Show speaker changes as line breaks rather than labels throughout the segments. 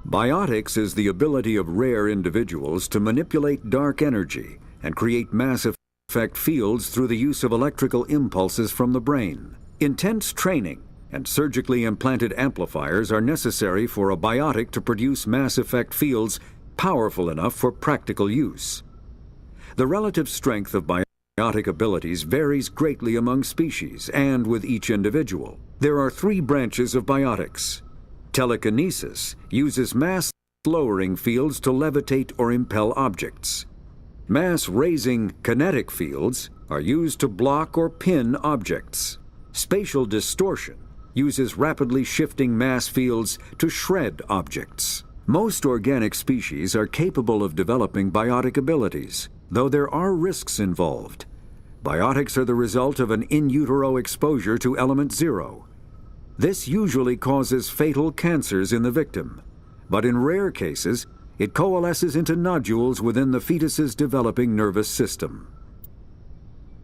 Biotics is the ability of rare individuals to manipulate dark energy and create mass effect fields through the use of electrical impulses from the brain. Intense training and surgically implanted amplifiers are necessary for a biotic to produce mass effect fields powerful enough for practical use. The relative strength of biotic abilities varies greatly among species and with each individual. There are 3 branches of biotics. Telekinesis uses mass-lowering fields to levitate or impel objects. Mass-raising kinetic fields are used to block or pin objects. Spatial distortion uses rapidly shifting mass fields to shred objects. Most organic species are capable of developing biotic abilities, though there are risks involved. Biotics are the result of an in utero exposure to element 0. This usually causes fatal cancers in the victim, but in rare cases, it coalesces into nodules within the fetus's developing nervous system.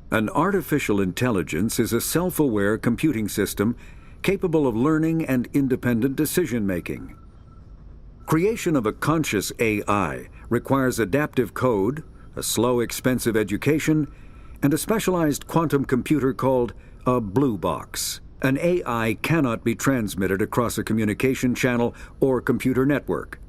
An artificial intelligence is a self-aware computing system capable of learning and independent decision-making. Creation of a conscious AI requires adaptive code, a slow, expensive education, and a specialized quantum computer called a blue box. An AI cannot be transmitted across a communication channel or computer network.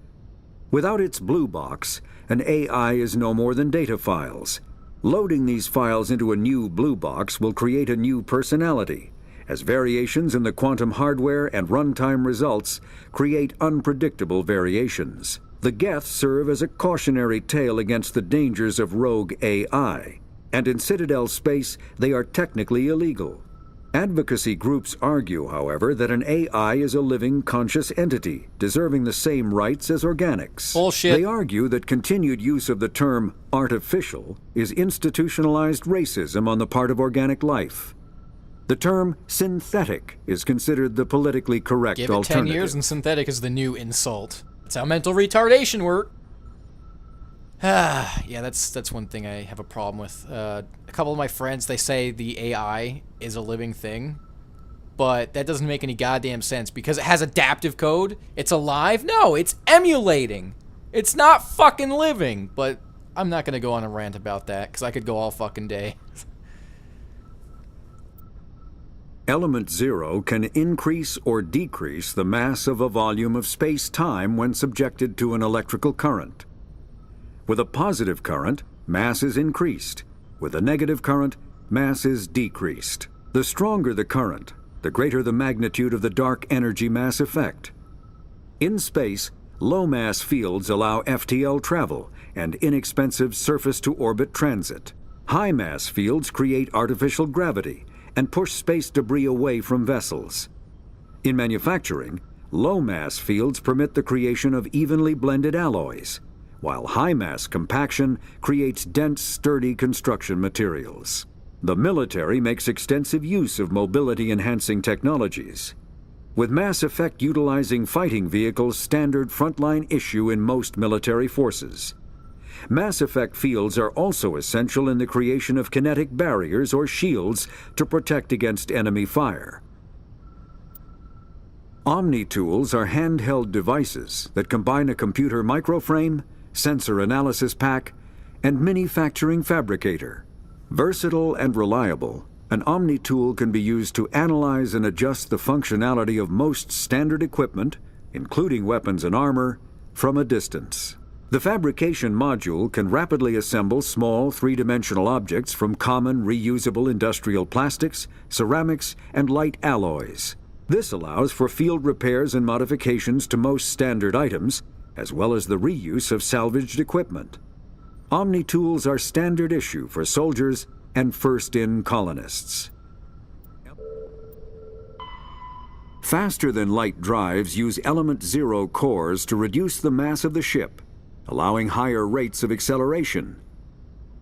Without its blue box, an AI is no more than data files. Loading these files into a new blue box will create a new personality, as variations in the quantum hardware and runtime results create unpredictable variations. The Geth serve as a cautionary tale against the dangers of rogue AI, and in Citadel space they are technically illegal. Advocacy groups argue, however, that an AI is a living, conscious entity, deserving the same rights as organics.
Bullshit.
They argue that continued use of the term artificial is institutionalized racism on the part of organic life. The term synthetic is considered the politically correct alternative.
Give it 10 years and synthetic is the new insult. That's how mental retardation works. Yeah, that's one thing I have a problem with. A couple of my friends, they say the AI is a living thing, but that doesn't make any goddamn sense because it has adaptive code. It's alive? No, it's emulating. It's not fucking living. But I'm not gonna go on a rant about that because I could go all fucking day.
Element 0 can increase or decrease the mass of a volume of space-time when subjected to an electrical current. With a positive current, mass is increased. With a negative current, mass is decreased. The stronger the current, the greater the magnitude of the dark energy mass effect. In space, low-mass fields allow FTL travel and inexpensive surface-to-orbit transit. High-mass fields create artificial gravity and push space debris away from vessels. In manufacturing, low-mass fields permit the creation of evenly blended alloys, while high-mass compaction creates dense, sturdy construction materials. The military makes extensive use of mobility-enhancing technologies, with mass effect utilizing fighting vehicles standard frontline issue in most military forces. Mass effect fields are also essential in the creation of kinetic barriers or shields to protect against enemy fire. Omni-tools are handheld devices that combine a computer microframe, sensor analysis pack, and manufacturing fabricator. Versatile and reliable, an Omni-tool can be used to analyze and adjust the functionality of most standard equipment, including weapons and armor, from a distance. The fabrication module can rapidly assemble small three-dimensional objects from common reusable industrial plastics, ceramics, and light alloys. This allows for field repairs and modifications to most standard items, as well as the reuse of salvaged equipment. Omni-tools are standard issue for soldiers and first-in colonists. Faster-than-light drives use element 0 cores to reduce the mass of the ship, allowing higher rates of acceleration.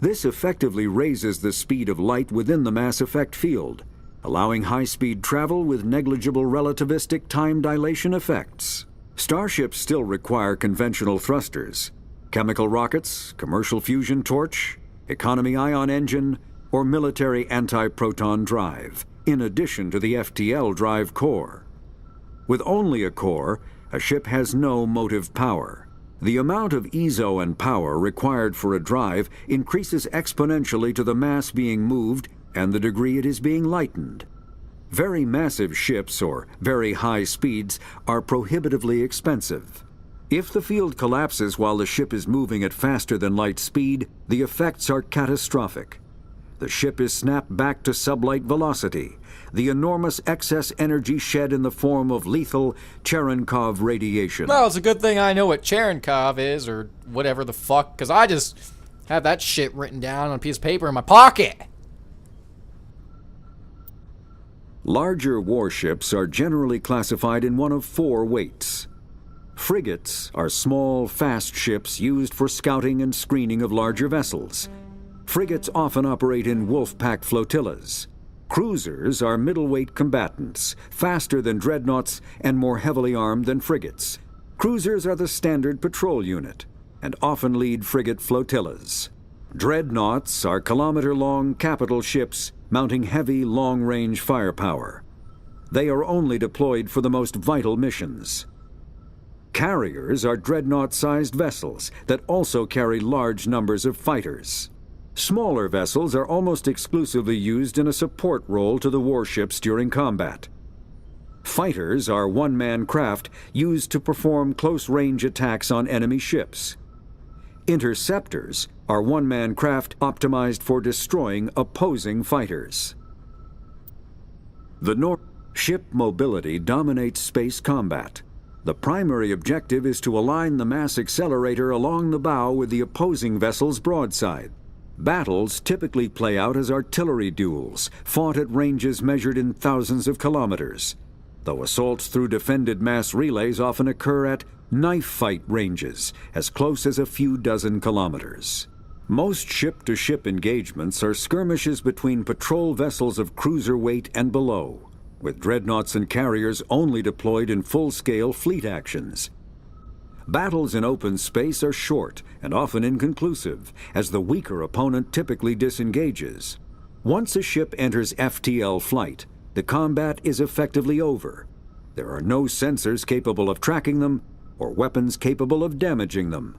This effectively raises the speed of light within the mass effect field, allowing high-speed travel with negligible relativistic time dilation effects. Starships still require conventional thrusters, chemical rockets, commercial fusion torch, economy ion engine, or military anti-proton drive, in addition to the FTL drive core. With only a core, a ship has no motive power. The amount of ezo and power required for a drive increases exponentially to the mass being moved and the degree it is being lightened. Very massive ships or very high speeds are prohibitively expensive. If the field collapses while the ship is moving at faster than light speed, the effects are catastrophic. The ship is snapped back to sublight velocity, the enormous excess energy shed in the form of lethal Cherenkov radiation.
Well, it's a good thing I know what Cherenkov is, or whatever the fuck, because I just have that shit written down on a piece of paper in my pocket.
Larger warships are generally classified in one of four weights. Frigates are small, fast ships used for scouting and screening of larger vessels. Frigates often operate in wolf pack flotillas. Cruisers are middleweight combatants, faster than dreadnoughts and more heavily armed than frigates. Cruisers are the standard patrol unit and often lead frigate flotillas. Dreadnoughts are kilometer-long capital ships mounting heavy, long-range firepower. They are only deployed for the most vital missions. Carriers are dreadnought-sized vessels that also carry large numbers of fighters. Smaller vessels are almost exclusively used in a support role to the warships during combat. Fighters are one-man craft used to perform close-range attacks on enemy ships. Interceptors are one-man craft optimized for destroying opposing fighters. Ship mobility dominates space combat. The primary objective is to align the mass accelerator along the bow with the opposing vessel's broadside. Battles typically play out as artillery duels, fought at ranges measured in thousands of kilometers, though assaults through defended mass relays often occur at knife fight ranges, as close as a few dozen kilometers. Most ship-to-ship engagements are skirmishes between patrol vessels of cruiser weight and below, with dreadnoughts and carriers only deployed in full-scale fleet actions. Battles in open space are short and often inconclusive, as the weaker opponent typically disengages. Once a ship enters FTL flight, the combat is effectively over. There are no sensors capable of tracking them or weapons capable of damaging them.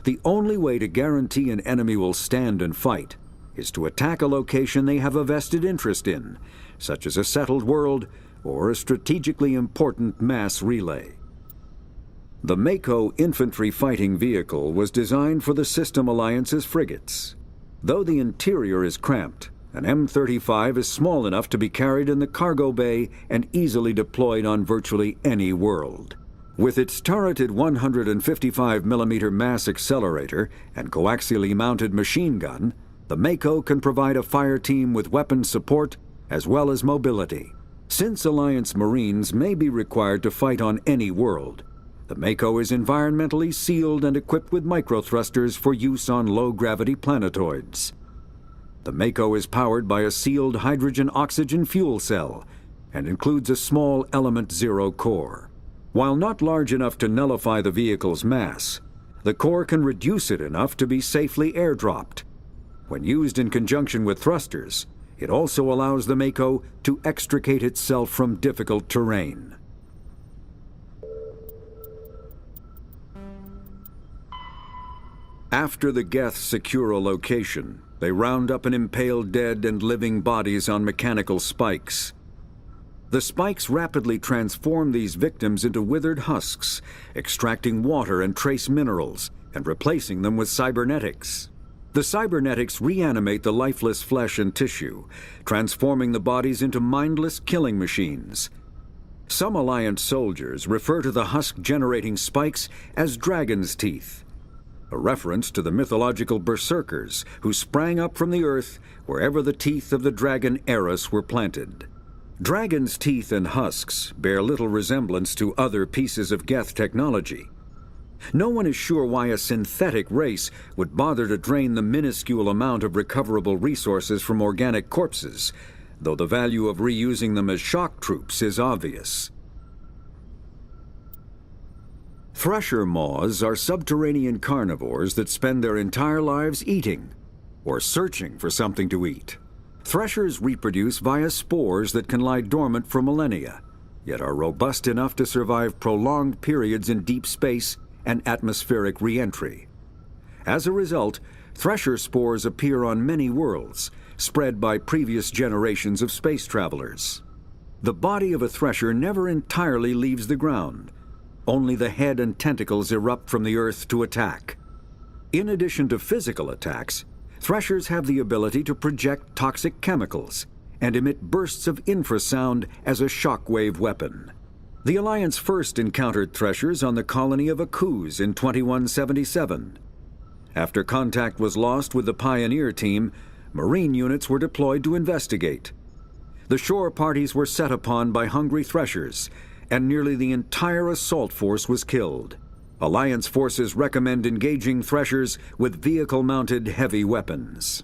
The only way to guarantee an enemy will stand and fight is to attack a location they have a vested interest in, such as a settled world or a strategically important mass relay. The Mako infantry fighting vehicle was designed for the System Alliance's frigates. Though the interior is cramped, an M35 is small enough to be carried in the cargo bay and easily deployed on virtually any world. With its turreted 155mm mass accelerator and coaxially mounted machine gun, the Mako can provide a fire team with weapon support as well as mobility. Since Alliance Marines may be required to fight on any world, the Mako is environmentally sealed and equipped with microthrusters for use on low-gravity planetoids. The Mako is powered by a sealed hydrogen-oxygen fuel cell and includes a small Element Zero core. While not large enough to nullify the vehicle's mass, the core can reduce it enough to be safely airdropped. When used in conjunction with thrusters, it also allows the Mako to extricate itself from difficult terrain. After the Geth secure a location, they round up and impale dead and living bodies on mechanical spikes. The spikes rapidly transform these victims into withered husks, extracting water and trace minerals and replacing them with cybernetics. The cybernetics reanimate the lifeless flesh and tissue, transforming the bodies into mindless killing machines. Some Alliance soldiers refer to the husk-generating spikes as dragon's teeth, a reference to the mythological berserkers who sprang up from the earth wherever the teeth of the dragon Eris were planted. Dragon's teeth and husks bear little resemblance to other pieces of Geth technology. No one is sure why a synthetic race would bother to drain the minuscule amount of recoverable resources from organic corpses, though the value of reusing them as shock troops is obvious. Thresher maws are subterranean carnivores that spend their entire lives eating or searching for something to eat. Threshers reproduce via spores that can lie dormant for millennia. yet are robust enough to survive prolonged periods in deep space and atmospheric re-entry. As a result, thresher spores appear on many worlds, spread by previous generations of space travelers. The body of a thresher never entirely leaves the ground. Only the head and tentacles erupt from the Earth to attack. In addition to physical attacks, threshers have the ability to project toxic chemicals and emit bursts of infrasound as a shockwave weapon. The Alliance first encountered threshers on the colony of Akuz in 2177. After contact was lost with the Pioneer team, Marine units were deployed to investigate. The shore parties were set upon by hungry threshers, and nearly the entire assault force was killed. Alliance forces recommend engaging threshers with vehicle-mounted heavy weapons.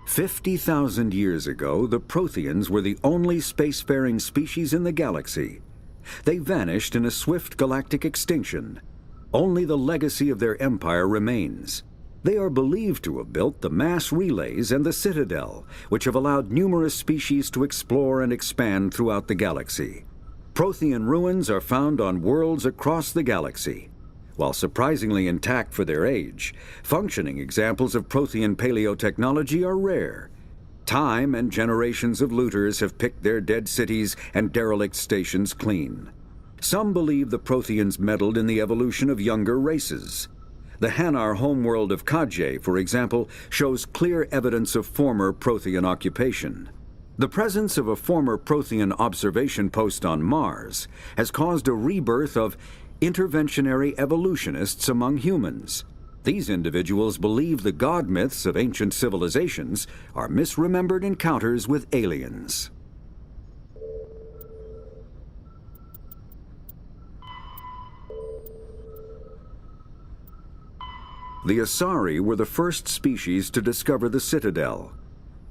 50,000 years ago, the Protheans were the only spacefaring species in the galaxy. They vanished in a swift galactic extinction. Only the legacy of their empire remains. They are believed to have built the mass relays and the Citadel, which have allowed numerous species to explore and expand throughout the galaxy. Prothean ruins are found on worlds across the galaxy. While surprisingly intact for their age, functioning examples of Prothean paleotechnology are rare. Time and generations of looters have picked their dead cities and derelict stations clean. Some believe the Protheans meddled in the evolution of younger races. The Hanar homeworld of Kaj'e, for example, shows clear evidence of former Prothean occupation. The presence of a former Prothean observation post on Mars has caused a rebirth of interventionary evolutionists among humans. These individuals believe the god myths of ancient civilizations are misremembered encounters with aliens. The Asari were the first species to discover the Citadel.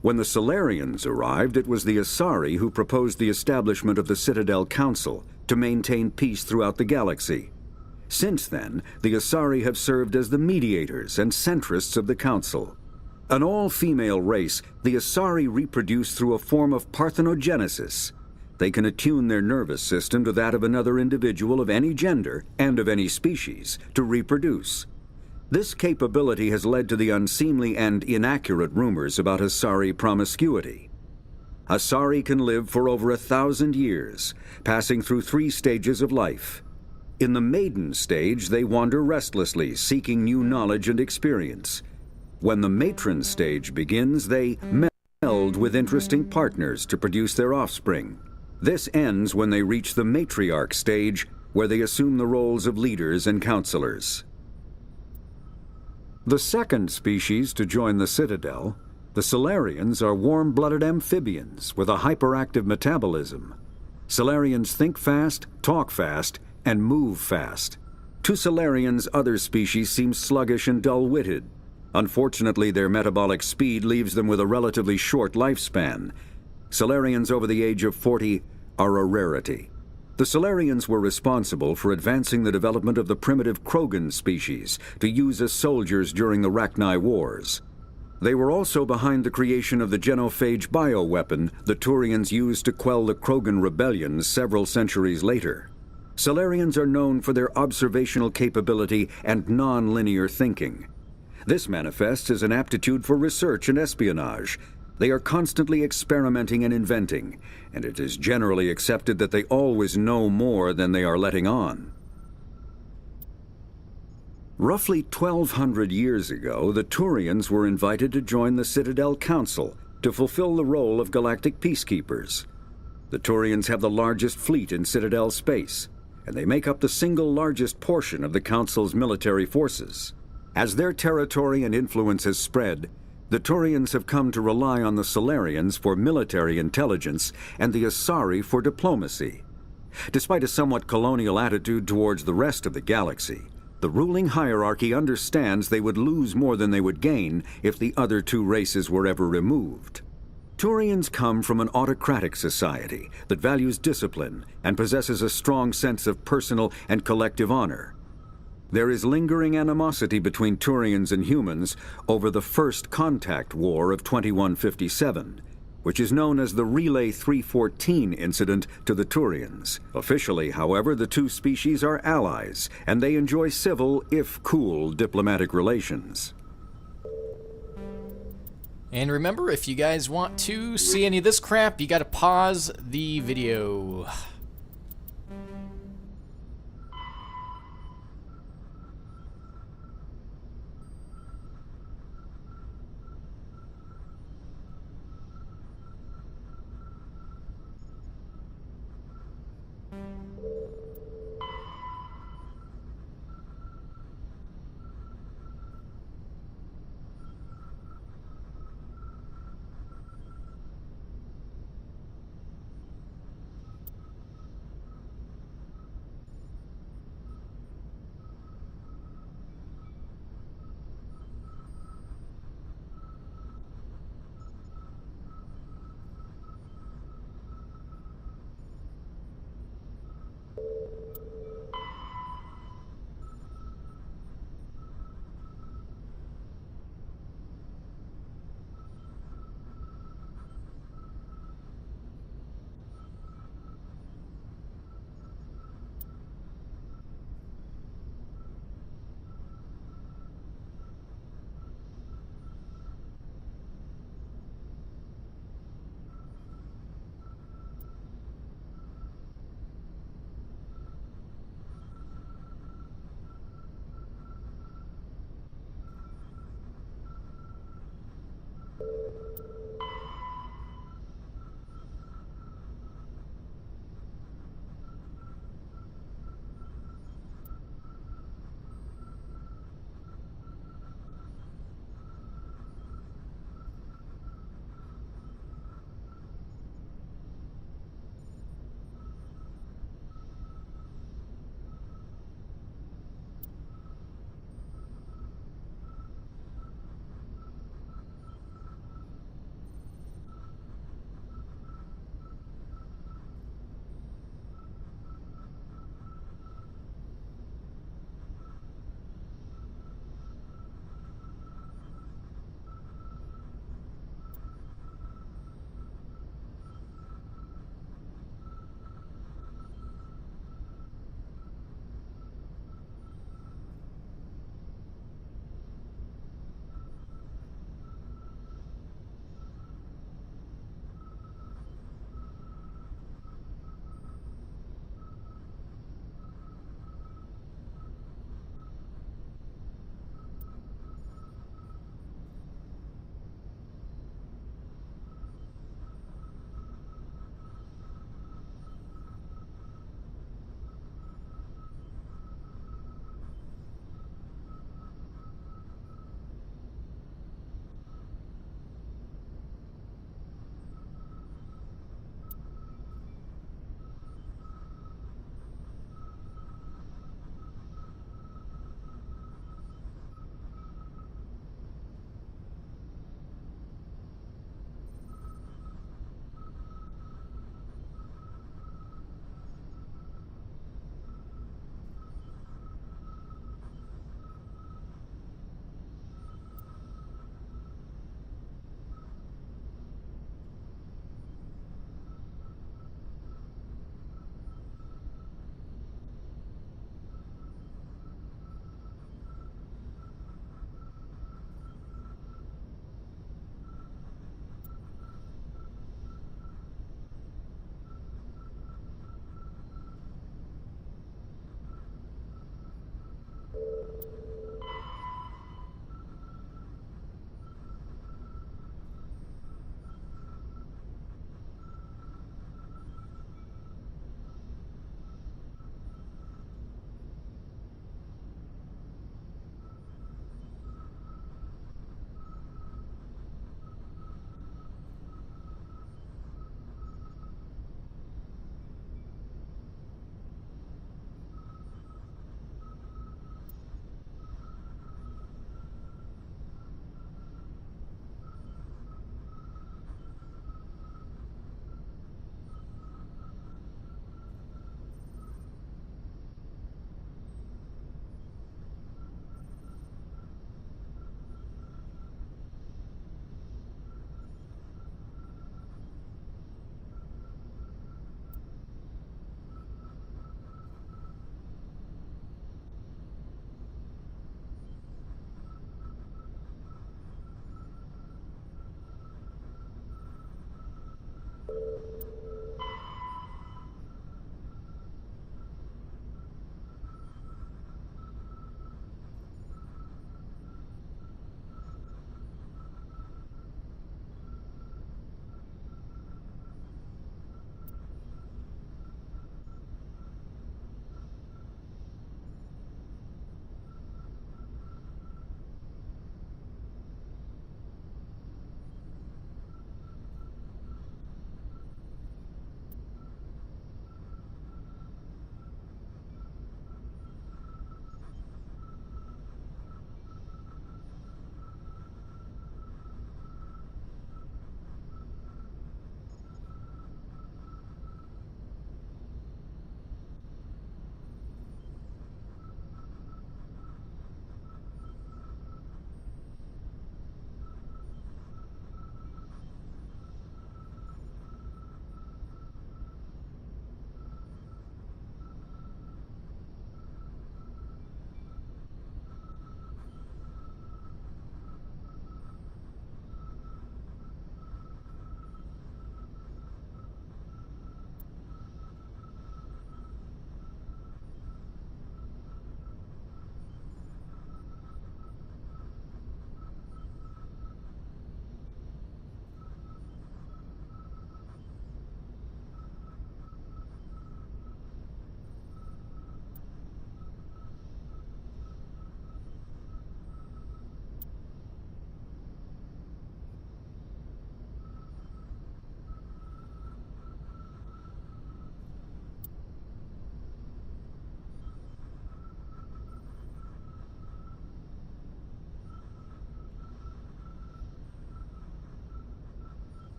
When the Solarians arrived, it was the Asari who proposed the establishment of the Citadel Council to maintain peace throughout the galaxy. Since then, the Asari have served as the mediators and centrists of the Council. An all-female race, the Asari reproduce through a form of parthenogenesis. They can attune their nervous system to that of another individual of any gender and of any species to reproduce. This capability has led to the unseemly and inaccurate rumors about Asari promiscuity. Asari can live for over 1,000 years, passing through 3 stages of life. In the maiden stage, they wander restlessly, seeking new knowledge and experience. When the matron stage begins, they meld with interesting partners to produce their offspring. This ends when they reach the matriarch stage, where they assume the roles of leaders and counselors. The second species to join the Citadel, the Solarians, are warm-blooded amphibians with a hyperactive metabolism. Solarians think fast, talk fast, and move fast. To Solarians, other species seem sluggish and dull-witted. Unfortunately, their metabolic speed leaves them with a relatively short lifespan. Solarians over the age of 40 are a rarity. The Solarians were responsible for advancing the development of the primitive Krogan species to use as soldiers during the Rachni Wars. They were also behind the creation of the genophage bioweapon the Turians used to quell the Krogan rebellions several centuries later. Solarians are known for their observational capability and non-linear thinking. This manifests as an aptitude for research and espionage. They are constantly experimenting and inventing, and it is generally accepted that they always know more than they are letting on. Roughly 1,200 years ago, the Turians were invited to join the Citadel Council to fulfill the role of galactic peacekeepers. The Turians have the largest fleet in Citadel space, and they make up the single largest portion of the Council's military forces. As their territory and influence has spread, the Turians have come to rely on the Solarians for military intelligence and the Asari for diplomacy. Despite a somewhat colonial attitude towards the rest of the galaxy, the ruling hierarchy understands they would lose more than they would gain if the other 2 races were ever removed. Turians come from an autocratic society that values discipline and possesses a strong sense of personal and collective honor. There is lingering animosity between Turians and humans over the First Contact War of 2157. which is known as the Relay 314 incident to the Turians. Officially, however, the two species are allies, and they enjoy civil, if cool, diplomatic relations.
And remember, if you guys want to see any of this crap, you gotta pause the video.